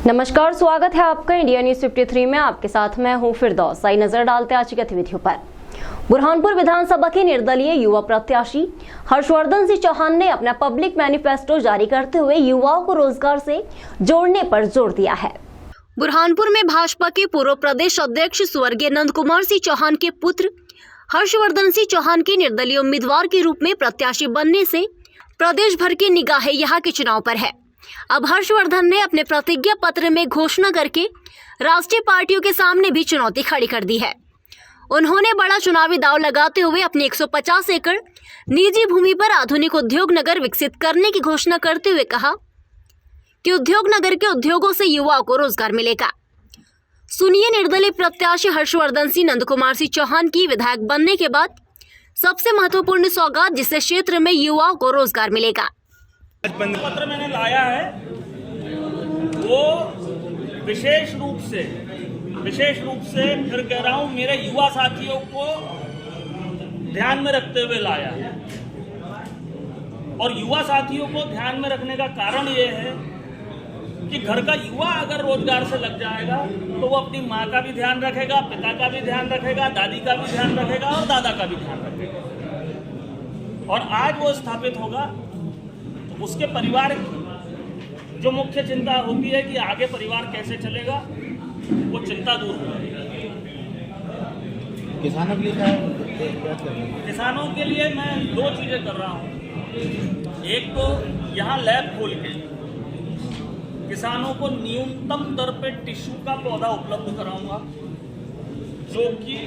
नमस्कार, स्वागत है आपका इंडिया न्यूज 53 में। आपके साथ मैं हूं फिरदौस। आई नजर डालते आज की गतिविधियों पर। बुरहानपुर विधानसभा के निर्दलीय युवा प्रत्याशी हर्षवर्धन सिंह चौहान ने अपना पब्लिक मैनिफेस्टो जारी करते हुए युवाओं को रोजगार से जोड़ने पर जोर दिया है। बुरहानपुर में भाजपा के पूर्व प्रदेश अध्यक्ष स्वर्गीय नंद कुमार सिंह चौहान के पुत्र हर्षवर्धन सिंह चौहान के निर्दलीय उम्मीदवार के रूप में प्रत्याशी बनने से प्रदेश भर की निगाहें यहाँ के चुनाव पर है। अब हर्षवर्धन ने अपने प्रतिज्ञा पत्र में घोषणा करके राष्ट्रीय पार्टियों के सामने भी चुनौती खड़ी कर दी है। उन्होंने बड़ा चुनावी दांव लगाते हुए अपनी 150 एकड़ निजी भूमि पर आधुनिक उद्योग नगर विकसित करने की घोषणा करते हुए कहा कि उद्योग नगर के उद्योगों से युवाओं को रोजगार मिलेगा। सुनिए निर्दलीय प्रत्याशी हर्षवर्धन सिंह नंद कुमार सिंह चौहान की विधायक बनने के बाद सबसे महत्वपूर्ण सौगात जिससे क्षेत्र में युवाओं को रोजगार मिलेगा। पत्र मैंने लाया है वो विशेष रूप से फिर कह रहा हूं मेरे युवा साथियों को ध्यान में रखते हुए लाया है। और युवा साथियों को ध्यान में रखने का कारण ये है कि घर का युवा अगर रोजगार से लग जाएगा तो वो अपनी माँ का भी ध्यान रखेगा, पिता का भी ध्यान रखेगा, दादी का भी ध्यान रखेगा और दादा का भी ध्यान रखेगा। और आज वो स्थापित होगा तो उसके परिवार की जो मुख्य चिंता होती है कि आगे परिवार कैसे चलेगा, वो चिंता दूर हो जाएगी। किसानों के लिए क्या कर रहे हैं? किसानों के लिए मैं दो चीजें कर रहा हूँ। एक तो यहाँ लैब खोल के किसानों को न्यूनतम दर पे टिश्यू का पौधा उपलब्ध कराऊंगा जो कि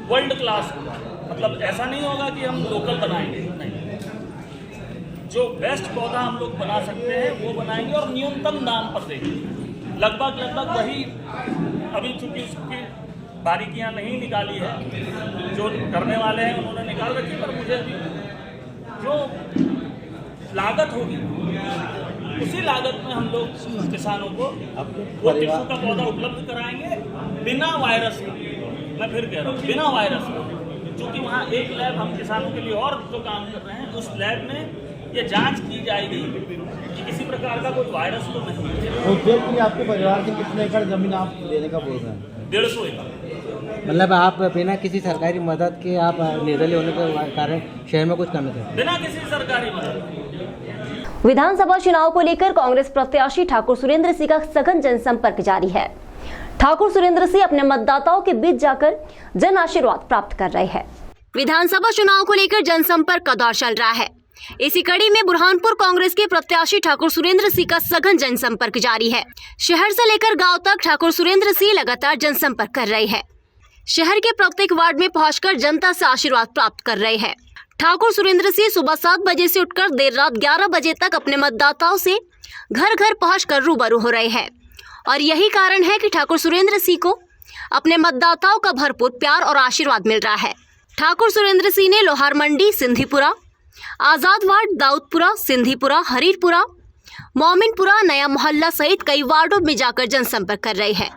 वर्ल्ड क्लास होगा। मतलब ऐसा नहीं होगा कि हम लोकल बनाएंगे, नहीं, जो बेस्ट पौधा हम लोग बना सकते हैं वो बनाएंगे और न्यूनतम दाम पर देंगे। लगभग वही, अभी चूंकि उसकी बारीकियां नहीं निकाली है, जो करने वाले हैं उन्होंने निकाल रखी, पर मुझे अभी जो लागत होगी उसी लागत में हम लोग किसानों को वो टिश्यू का पौधा उपलब्ध कराएंगे बिना वायरस का। मैं फिर कह रहा हूँ बिना वायरस का, क्योंकि वहाँ एक लैब हम किसानों के लिए और जो काम कर रहे हैं, उस लैब में ये जांच की जाएगी कि किसी प्रकार का कोई वायरस तो नहीं है। उद्योग के लिए आपके परिवार से कितने एकड़ जमीन आप देने का बोल रहे हैं? 150 एकड़। मतलब आप बिना किसी सरकारी मदद के आप निर्दलीय होने के कारण शहर में कुछ करना चाहते हैं? बिना किसी सरकारी मदद। विधानसभा चुनाव को लेकर कांग्रेस प्रत्याशी ठाकुर सुरेंद्र सिंह का सघन जनसंपर्क जारी है। ठाकुर सुरेंद्र सिंह अपने मतदाताओं के बीच जाकर जन आशीर्वाद प्राप्त कर रहे हैं। विधानसभा चुनाव को लेकर जनसंपर्क का दौर चल रहा है। इसी कड़ी में बुरहानपुर कांग्रेस के प्रत्याशी ठाकुर सुरेंद्र सिंह का सघन जनसंपर्क जारी है। शहर से लेकर गांव तक ठाकुर सुरेंद्र सिंह लगातार जनसंपर्क कर रहे हैं। शहर के प्रत्येक वार्ड में पहुंचकर जनता से आशीर्वाद प्राप्त कर रहे हैं। ठाकुर सुरेंद्र सिंह सुबह 7 बजे से उठकर देर रात 11 बजे तक अपने मतदाताओं से घर घर पहुंचकर रूबरू हो रहे हैं। और यही कारण है कि ठाकुर सुरेंद्र सिंह को अपने मतदाताओं का भरपूर प्यार और आशीर्वाद मिल रहा है। ठाकुर सुरेंद्र सिंह ने लोहार मंडी, सिंधीपुरा, आजाद वार्ड, दाऊदपुरा, सिंधीपुरा, हरीरपुरा, मोमिनपुरा, नया मोहल्ला सहित कई वार्डों में जाकर जनसंपर्क कर रहे हैं।